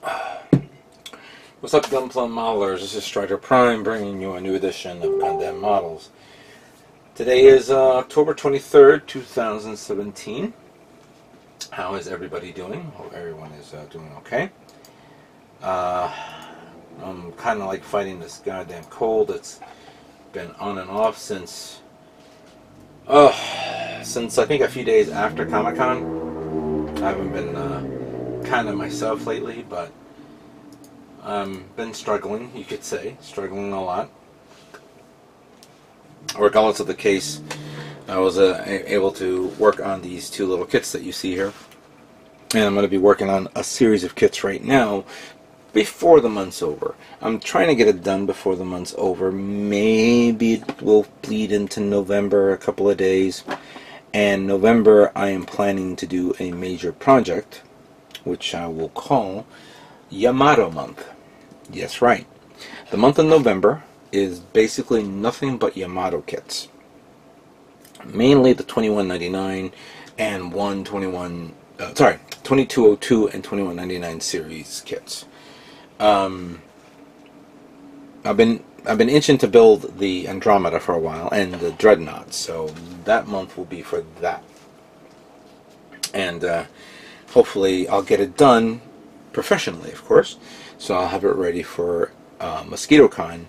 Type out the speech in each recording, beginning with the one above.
What's up, Gunpla Modelers? This is Stryderprime bringing you a new edition of GundamModels. Today is October 23rd, 2017. How is everybody doing? Hope everyone is doing okay. I'm kind of like fighting this goddamn cold. It's been on and off since I think a few days after Comic-Con. I haven't been kind of myself lately, but been struggling, you could say. Struggling a lot. Regardless of the case, I was able to work on these two little kits that you see here. And I'm going to be working on a series of kits right now before the month's over. I'm trying to get it done before the month's over. Maybe it will bleed into November a couple of days. And November, I am planning to do a major project, which I will call Yamato month. Yes, right. The month of November is basically nothing but Yamato kits. Mainly the 2199 and 2202 and 2199 series kits. I've been itching to build the Andromeda for a while and the Dreadnought, so that month will be for that. And hopefully I'll get it done professionally, of course, so I'll have it ready for MosquitoCon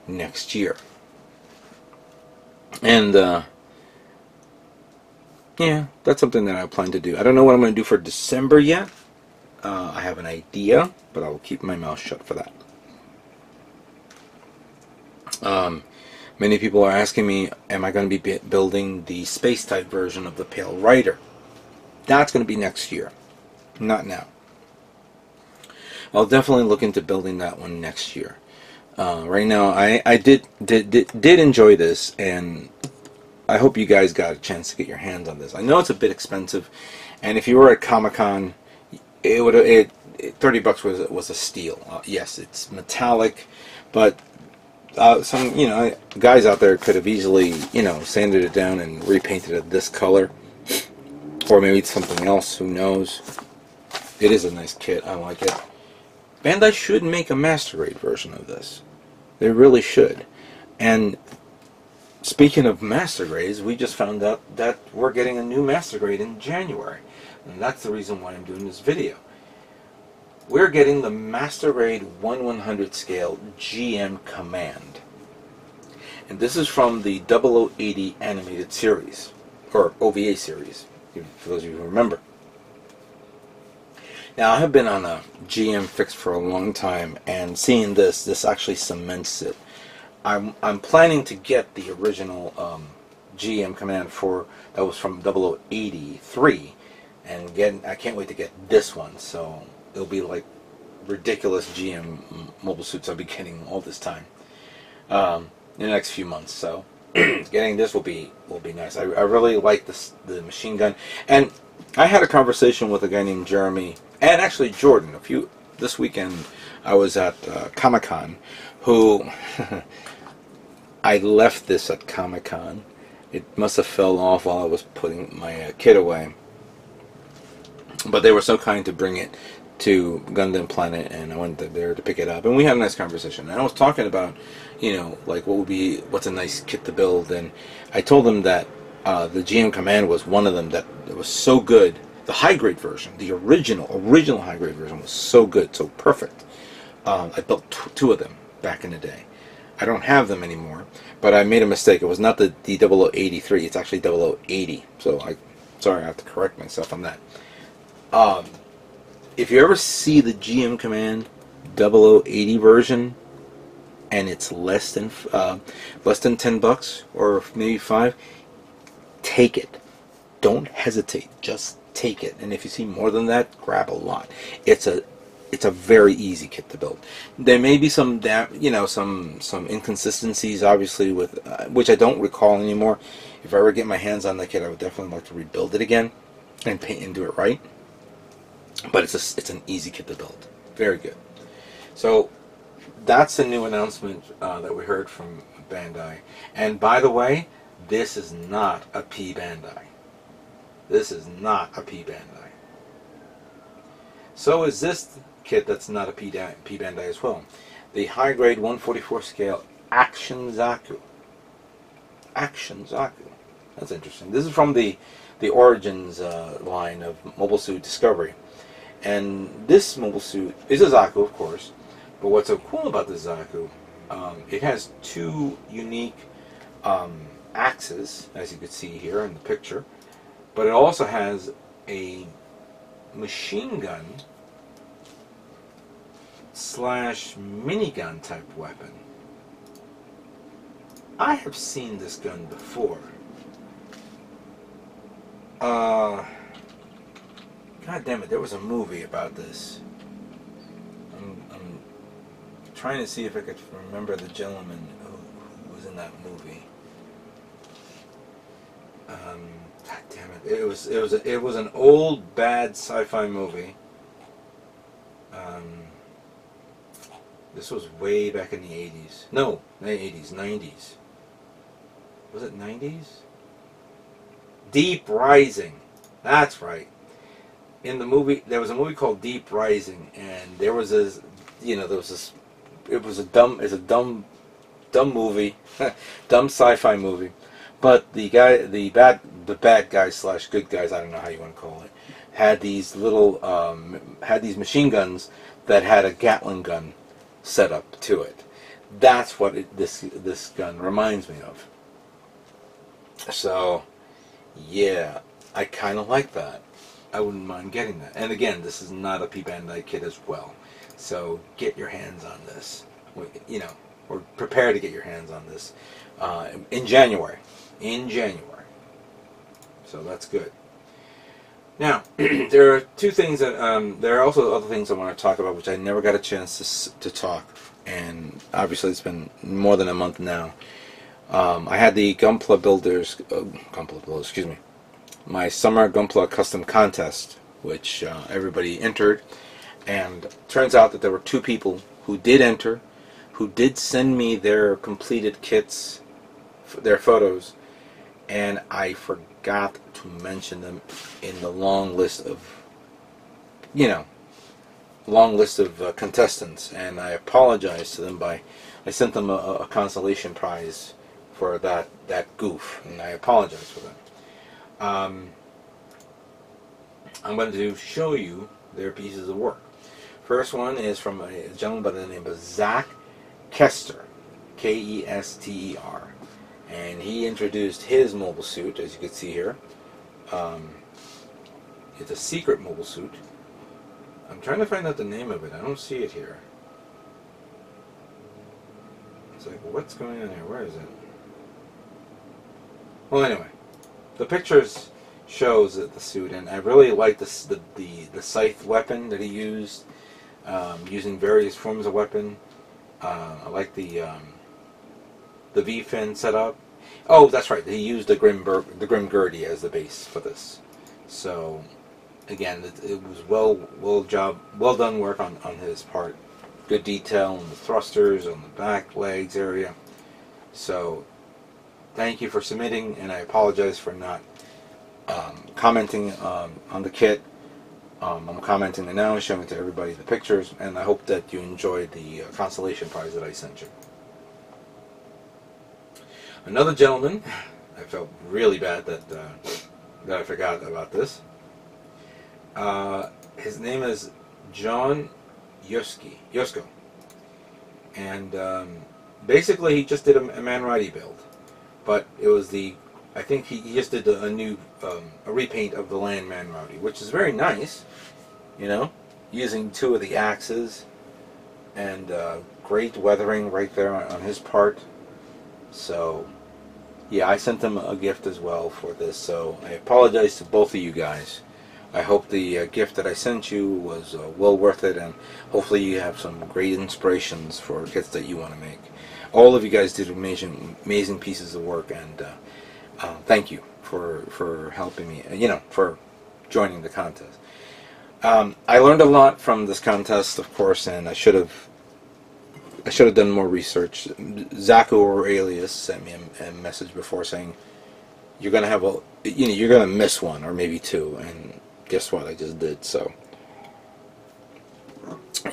next year. And yeah, that's something that I plan to do. I don't know what I'm going to do for December yet. I have an idea, but I will keep my mouth shut for that. Many people are asking me, am I going to be building the space type version of the Pale Rider? That's going to be next year, not now. I'll definitely look into building that one next year. Right now, I did enjoy this, and I hope you guys got a chance to get your hands on this. I know it's a bit expensive, and if you were at Comic-Con, $30 was a steal. Yes, it's metallic, but some guys out there could have easily sanded it down and repainted it this color, or maybe it's something else. Who knows? It is a nice kit. I like it. Bandai should make a Master Grade version of this. They really should. And speaking of Master Grades, we just found out that we're getting a new Master Grade in January. And that's the reason why I'm doing this video. We're getting the Master Grade 1/100 scale GM Command. And this is from the 0080 animated series, or OVA series, for those of you who remember. Now, I have been on a GM fix for a long time, and seeing this actually cements it. I'm planning to get the original GM Command that was from 0083, and I can't wait to get this one. So it'll be like ridiculous GM mobile suits I'll be getting all this time in the next few months. So getting this will be nice. I really like the machine gun, and I had a conversation with a guy named Jeremy. And actually Jordan, this weekend I was at Comic-Con, who I left this at Comic-Con. It must have fell off while I was putting my kit away. But they were so kind to bring it to Gundam Planet, and I went there to pick it up. And we had a nice conversation. And I was talking about, like what's a nice kit to build. And I told them that the GM Command was one of them that was so good. The high-grade version, the original high-grade version was so good, so perfect. I built two of them back in the day. I don't have them anymore, but I made a mistake. It was not the 0083, it's actually 0080. So sorry, I have to correct myself on that. If you ever see the GM Command 0080 version, and it's less than $10 or maybe $5, take it. Don't hesitate. Just take it. And if you see more than that, grab a lot. It's a very easy kit to build. There may be some inconsistencies, obviously, with which I don't recall anymore. If I ever get my hands on the kit, I would definitely like to rebuild it again and paint and do it right. But it's an easy kit to build. Very good. So that's a new announcement that we heard from Bandai. And by the way, this is not a P Bandai. This is not a P Bandai. So is this kit that's not a P Bandai as well. The high grade 144 scale Action Zaku. Action Zaku. That's interesting. This is from the Origins line of Mobile Suit Discovery. And this mobile suit is a Zaku, of course. But what's so cool about this Zaku, it has two unique axes, as you can see here in the picture. But it also has a machine gun slash minigun type weapon. I have seen this gun before. God damn it, there was a movie about this. I'm trying to see if I could remember the gentleman who was in that movie. God damn it, it was an old bad sci-fi movie. This was way back in the 80s. No, not 80s, 90s. Was it 90s? Deep Rising. That's right. In the movie, there was a movie called Deep Rising, and there was this, there was this. It's a dumb movie, dumb sci-fi movie. But the bad guys slash good guys, I don't know how you want to call it, had these little, had these machine guns that had a Gatling gun set up to it. That's what this gun reminds me of. So, yeah, I kind of like that. I wouldn't mind getting that. And again, this is not a P Bandai kit as well. So get your hands on this. Or prepare to get your hands on this in January. So that's good. Now, there are two things that there are also other things I want to talk about, which I never got a chance to talk. And obviously, it's been more than a month now. I had the Gunpla Builders, excuse me, my Summer Gunpla Custom Contest, which everybody entered, and turns out that there were two people who did enter, who did send me their completed kits, their photos, and I forgot to mention them in the long list of, contestants, and I apologize to them I sent them a consolation prize for that goof, and I apologize for that. I'm going to show you their pieces of work. First one is from a gentleman by the name of Zach Kester, Kester, and he introduced his mobile suit, as you can see here. It's a secret mobile suit. I'm trying to find out the name of it. I don't see it here. It's like, what's going on here? Where is it? Well, anyway, the pictures shows the suit, and I really like the scythe weapon that he used, using various forms of weapon. I like the V-fin setup. Oh, that's right. He used the Grim Gurdy as the base for this. So, again, it was well done work on his part. Good detail on the thrusters, on the back legs area. So, thank you for submitting, and I apologize for not commenting on the kit. I'm commenting it now, showing to everybody the pictures, and I hope that you enjoyed the consolation prize that I sent you. Another gentleman, I felt really bad that I forgot about this. His name is John Yosko, and basically he just did a Man-Ridey build, but it was I think he just did a new a repaint of the Land Man-Ridey, which is very nice, using two of the axes, and great weathering right there on his part. So, yeah, I sent them a gift as well for this, so I apologize to both of you guys. I hope the gift that I sent you was well worth it, and hopefully you have some great inspirations for kits that you want to make. All of you guys did amazing pieces of work, and thank you for helping me, for joining the contest. I learned a lot from this contest, of course, and I should have done more research. Zaku or Alias sent me a message before saying you're gonna have you're gonna miss one or maybe two, and guess what? I just did. So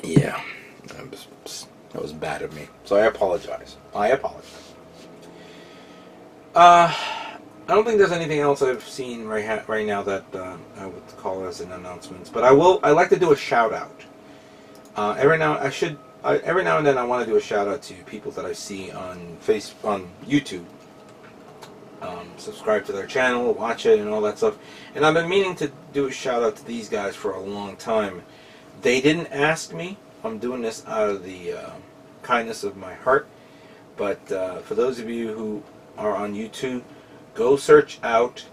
Yeah, that was bad of me. So I apologize. I apologize. I don't think there's anything else I've seen right now that I would call as an announcement. But I like to do a shout out. Every now and then I want to do a shout out to people that I see on YouTube. Subscribe to their channel, watch it, and all that stuff. And I've been meaning to do a shout out to these guys for a long time. They didn't ask me. I'm doing this out of the kindness of my heart. But for those of you who are on YouTube, go search out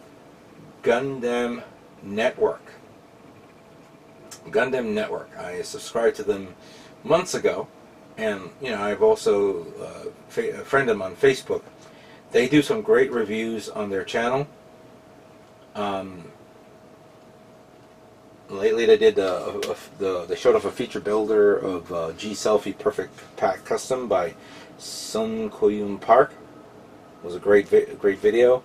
Gundam Network. Gundam Network. I subscribed to them months ago, and I've also friended them on Facebook. They do some great reviews on their channel. Lately, they did they showed off a feature builder of G Selfie Perfect Pack Custom by Sun Park. It was a great video.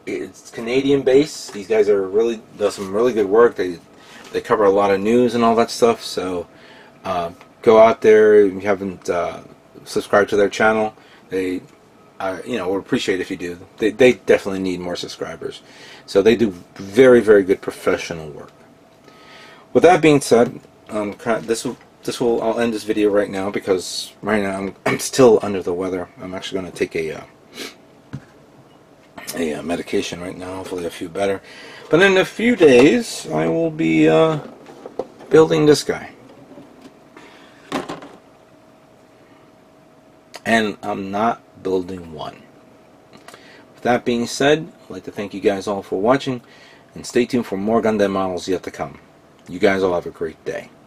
It's Canadian based. These guys does some really good work. They cover a lot of news and all that stuff. So go out there if you haven't subscribed to their channel. They would appreciate if you do. They definitely need more subscribers. So they do very, very good professional work. With that being said, I'll end this video right now because right now I'm still under the weather. I'm actually going to take a medication right now. Hopefully I feel better. But in a few days I will be building this guy. And I'm not building one. With that being said, I'd like to thank you guys all for watching, and stay tuned for more Gundam models yet to come. You guys all have a great day.